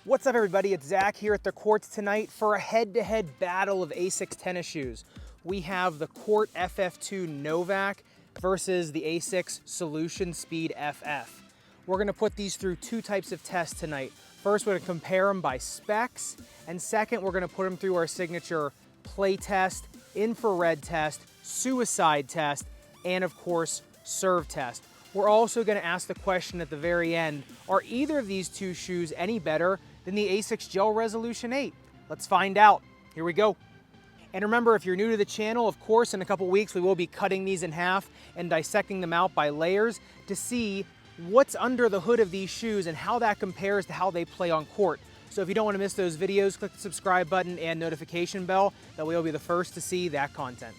What's up everybody, it's Zach here at the courts tonight for a head-to-head battle of Asics tennis shoes. We have the Court FF2 Novak versus the Asics Solution Speed FF. We're gonna put these through two types of tests tonight. First, we're gonna compare them by specs, and second, we're gonna put them through our signature Playtest, infrared test, suicide test, and of course, serve test. We're also gonna ask the question at the very end, are either of these two shoes any better than the Asics Gel Resolution 8? Let's find out. Here we go. And remember, if you're new to the channel, of course, in a couple weeks, we will be cutting these in half and dissecting them out by layers to see what's under the hood of these shoes and how that compares to how they play on court. So if you don't want to miss those videos, click the subscribe button and notification bell. That way you'll be the first to see that content.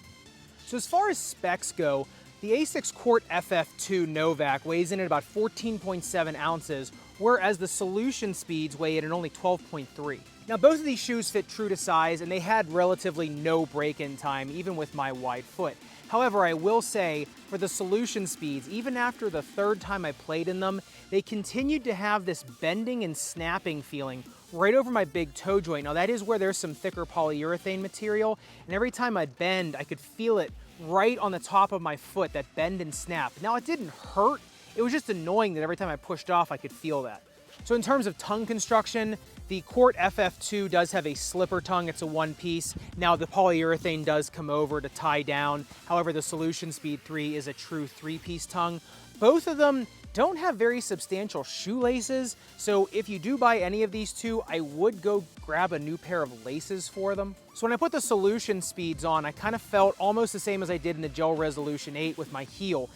So as far as specs go, the Asics Court FF2 Novak weighs in at about 14.7 ounces, whereas the Solution Speeds weigh in at only 12.3. Now both of these shoes fit true to size and they had relatively no break-in time, even with my wide foot. However, I will say, for the Solution Speeds, even after the third time I played in them, they continued to have this bending and snapping feeling right over my big toe joint. Now that is where there's some thicker polyurethane material, and every time I'd bend, I could feel it right on the top of my foot, that bend and snap. Now it didn't hurt, it was just annoying that every time I pushed off, I could feel that. So in terms of tongue construction, the Court FF2 does have a slipper tongue, it's a one piece. Now the polyurethane does come over to tie down. However, the Solution Speed 3 is a true three-piece tongue. Both of them don't have very substantial shoelaces, so if you do buy any of these two, I would go grab a new pair of laces for them. So when I put the Solution Speeds on, I kind of felt almost the same as I did in the Gel Resolution 8 with my heel.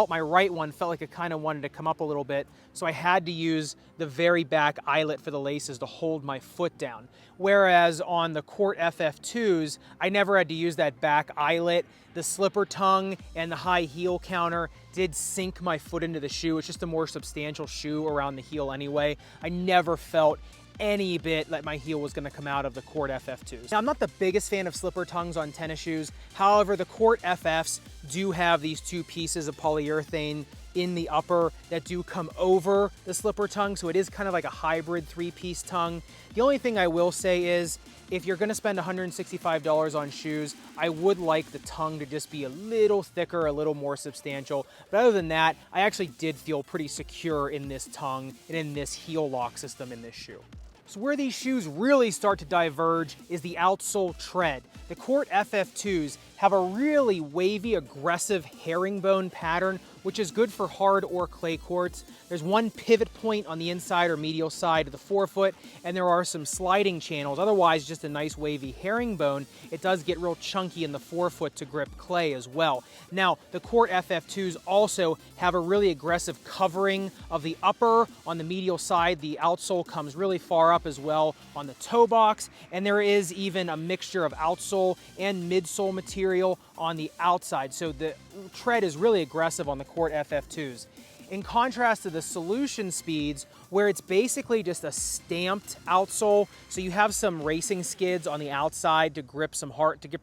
My right one felt like it kind of wanted to come up a little bit, so I had to use the very back eyelet for the laces to hold my foot down. Whereas on the Court FF2s, I never had to use that back eyelet. The slipper tongue and the high heel counter did sink my foot into the shoe. It's just a more substantial shoe around the heel anyway. I never felt any bit that my heel was gonna come out of the Court FF2s. Now, I'm not the biggest fan of slipper tongues on tennis shoes. However, the Court FFs do have these two pieces of polyurethane in the upper that do come over the slipper tongue, so it is kind of like a hybrid three-piece tongue. The only thing I will say is, if you're gonna spend $165 on shoes, I would like the tongue to just be a little thicker, a little more substantial. But other than that, I actually did feel pretty secure in this tongue and in this heel lock system in this shoe. So where these shoes really start to diverge is the outsole tread. The Court FF2s have a really wavy, aggressive herringbone pattern, which is good for hard or clay courts. There's one pivot point on the inside or medial side of the forefoot, and there are some sliding channels. Otherwise, just a nice wavy herringbone. It does get real chunky in the forefoot to grip clay as well. Now, the Court FF2s also have a really aggressive covering of the upper. On the medial side, the outsole comes really far up as well on the toe box, and there is even a mixture of outsole and midsole material on the outside. So the tread is really aggressive on the Court FF2s. In contrast to the Solution Speeds, where it's basically just a stamped outsole, so you have some racing skids on the outside to grip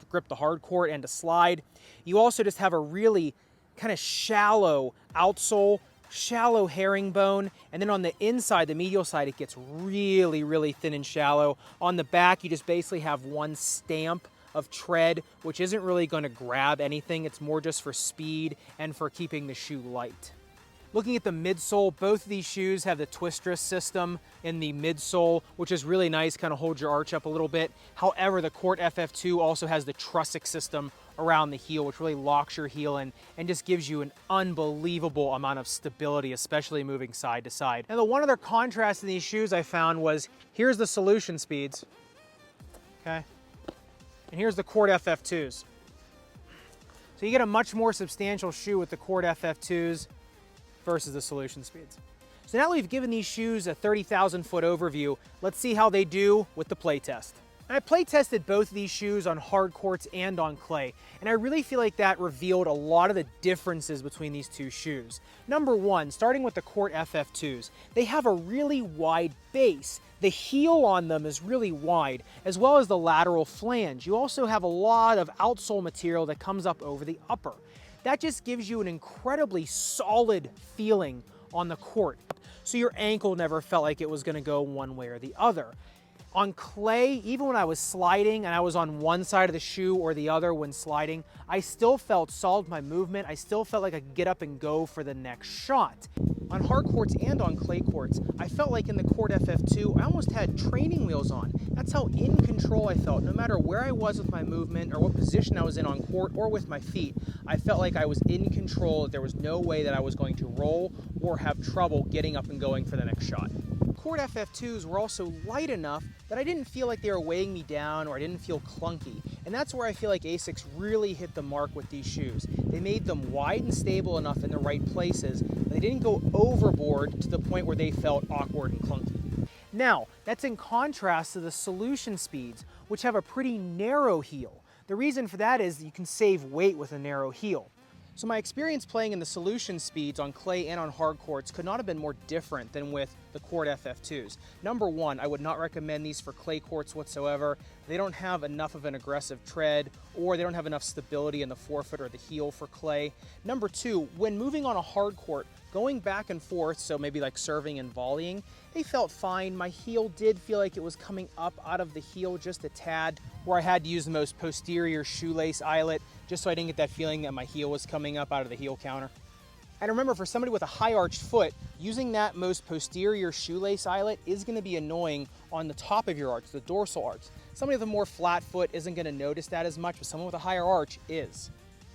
grip the hard court and to slide. You also just have a really kind of shallow outsole, shallow herringbone, and then on the inside, the medial side, it gets really, really thin and shallow. On the back, you just basically have one stamp of tread, which isn't really going to grab anything. It's more just for speed and for keeping the shoe light. Looking at the midsole, both of these shoes have the twistress system in the midsole, which is really nice, kind of holds your arch up a little bit. However, the Court FF2 also has the trussic system around the heel, which really locks your heel in and just gives you an unbelievable amount of stability, especially moving side to side. Now, the one other contrast in these shoes I found was, here's the Solution Speeds, okay? And here's the Court FF2s. So you get a much more substantial shoe with the Court FF2s versus the Solution Speeds. So now that we've given these shoes a 30,000 foot overview, let's see how they do with the playtest. I play tested both of these shoes on hard courts and on clay, and I really feel like that revealed a lot of the differences between these two shoes. Number one, starting with the Court FF2s, they have a really wide base. The heel on them is really wide, as well as the lateral flange. You also have a lot of outsole material that comes up over the upper. That just gives you an incredibly solid feeling on the court. so your ankle never felt like it was gonna go one way or the other. On clay, even when I was sliding and I was on one side of the shoe or the other when sliding, I still felt solid with my movement. I still felt like I could get up and go for the next shot. On hard courts and on clay courts, I felt like in the Court FF2, I almost had training wheels on. That's how in control I felt. No matter where I was with my movement or what position I was in on court or with my feet, I felt like I was in control. There was no way that I was going to roll or have trouble getting up and going for the next shot. Court FF2s were also light enough that I didn't feel like they were weighing me down or I didn't feel clunky. And that's where I feel like Asics really hit the mark with these shoes. They made them wide and stable enough in the right places, but they didn't go overboard to the point where they felt awkward and clunky. Now, that's in contrast to the Solution Speeds, which have a pretty narrow heel. The reason for that is you can save weight with a narrow heel. So my experience playing in the Solution Speeds on clay and on hard courts could not have been more different than with the Court FF2s. Number one, I would not recommend these for clay courts whatsoever. They don't have enough of an aggressive tread, or they don't have enough stability in the forefoot or the heel for clay. Number two, when moving on a hard court, going back and forth, so maybe like serving and volleying, they felt fine. My heel did feel like it was coming up out of the heel just a tad, where I had to use the most posterior shoelace eyelet just so I didn't get that feeling that my heel was coming up out of the heel counter. And remember, for somebody with a high arched foot, using that most posterior shoelace eyelet is going to be annoying on the top of your arch, the dorsal arch. Somebody with a more flat foot isn't going to notice that as much, but someone with a higher arch is.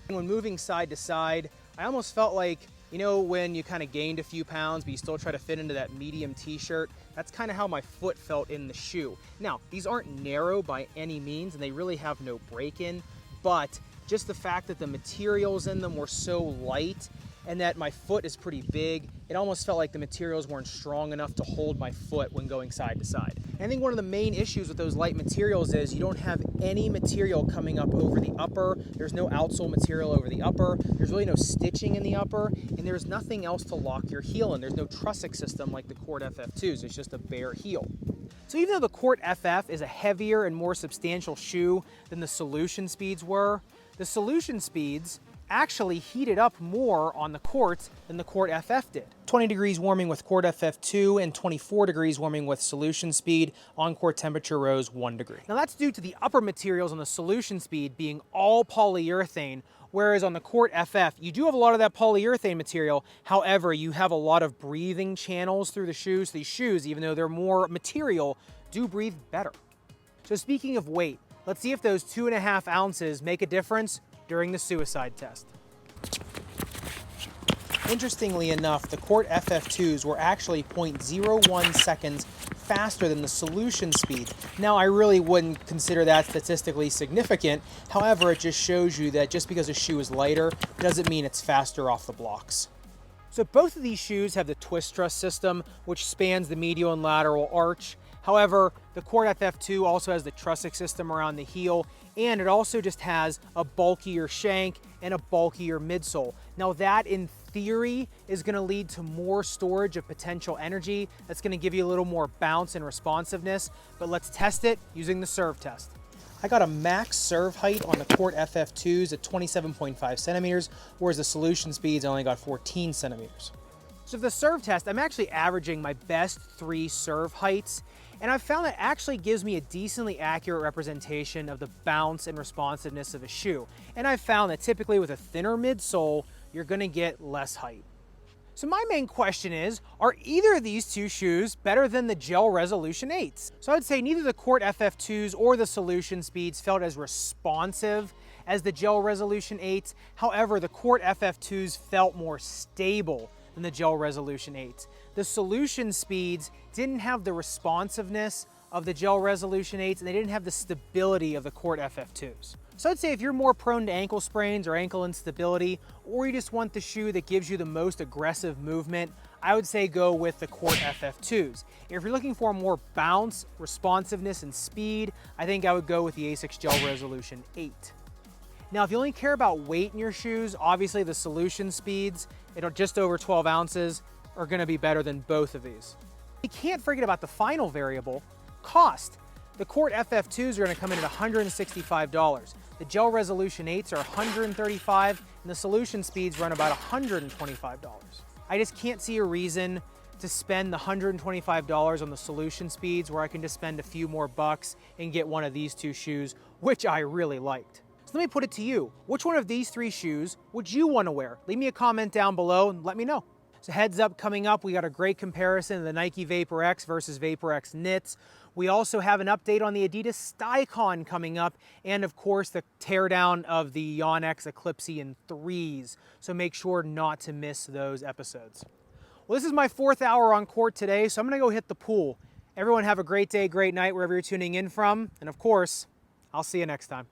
And when moving side to side, I almost felt like, you know, when you kind of gained a few pounds, but you still try to fit into that medium t-shirt, that's kind of how my foot felt in the shoe. Now, these aren't narrow by any means, and they really have no break-in, but just the fact that the materials in them were so light and that my foot is pretty big, it almost felt like the materials weren't strong enough to hold my foot when going side to side. And I think one of the main issues with those light materials is you don't have any material coming up over the upper. There's no outsole material over the upper. There's really no stitching in the upper, and there's nothing else to lock your heel in. There's no trussing system like the Court FF2s. It's just a bare heel. So even though the Court FF is a heavier and more substantial shoe than the Solution Speeds were, the Solution Speeds actually heated up more on the courts than the Court FF did. 20 degrees warming with Court FF2 and 24 degrees warming with Solution Speed. On-court temperature rose 1 degree. Now that's due to the upper materials on the Solution Speed being all polyurethane, whereas on the Court FF, you do have a lot of that polyurethane material. However, you have a lot of breathing channels through the shoes. These shoes, even though they're more material, do breathe better. So speaking of weight, let's see if those 2.5 ounces make a difference during the suicide test. Interestingly enough, the Court FF2s were actually 0.01 seconds faster than the Solution Speed. Now, I really wouldn't consider that statistically significant. However, it just shows you that just because a shoe is lighter doesn't mean it's faster off the blocks. So both of these shoes have the twist truss system, which spans the medial and lateral arch. However, the Court FF2 also has the trussing system around the heel, and it also just has a bulkier shank and a bulkier midsole. Now that, in theory, is going to lead to more storage of potential energy. That's going to give you a little more bounce and responsiveness, but let's test it using the serve test. I got a max serve height on the Court FF2s at 27.5 centimeters, whereas the Solution Speeds only got 14 centimeters. So for the serve test, I'm actually averaging my best 3 serve heights, and I've found that actually gives me a decently accurate representation of the bounce and responsiveness of a shoe. And I've found that typically with a thinner midsole, you're gonna get less height. So my main question is, are either of these two shoes better than the Gel Resolution 8s? So I'd say neither the Court FF2s or the Solution Speeds felt as responsive as the Gel Resolution 8s. However, the Court FF2s felt more stable than the Gel Resolution 8s. The Solution Speeds didn't have the responsiveness of the Gel Resolution 8s, and they didn't have the stability of the Court FF2s. So I'd say if you're more prone to ankle sprains or ankle instability, or you just want the shoe that gives you the most aggressive movement, I would say go with the Court FF2s. If you're looking for more bounce, responsiveness, and speed, I think I would go with the Asics Gel Resolution 8. Now, if you only care about weight in your shoes, obviously the Solution Speeds, just over 12 ounces, are gonna be better than both of these. You can't forget about the final variable, cost. The Court FF2s are gonna come in at $165. The Gel Resolution 8s are $135, and the Solution Speeds run about $125. I just can't see a reason to spend the $125 on the Solution Speeds, where I can just spend a few more bucks and get one of these two shoes, which I really liked. So let me put it to you. Which one of these three shoes would you want to wear? Leave me a comment down below and let me know. So heads up, coming up, we got a great comparison of the Nike Vapor X versus Vapor X Knits. We also have an update on the Adidas Stycon coming up, and of course the teardown of the Yonex Eclipse in 3s. So make sure not to miss those episodes. Well, this is my 4th hour on court today, so I'm gonna go hit the pool. Everyone have a great day, great night, wherever you're tuning in from. And of course, I'll see you next time.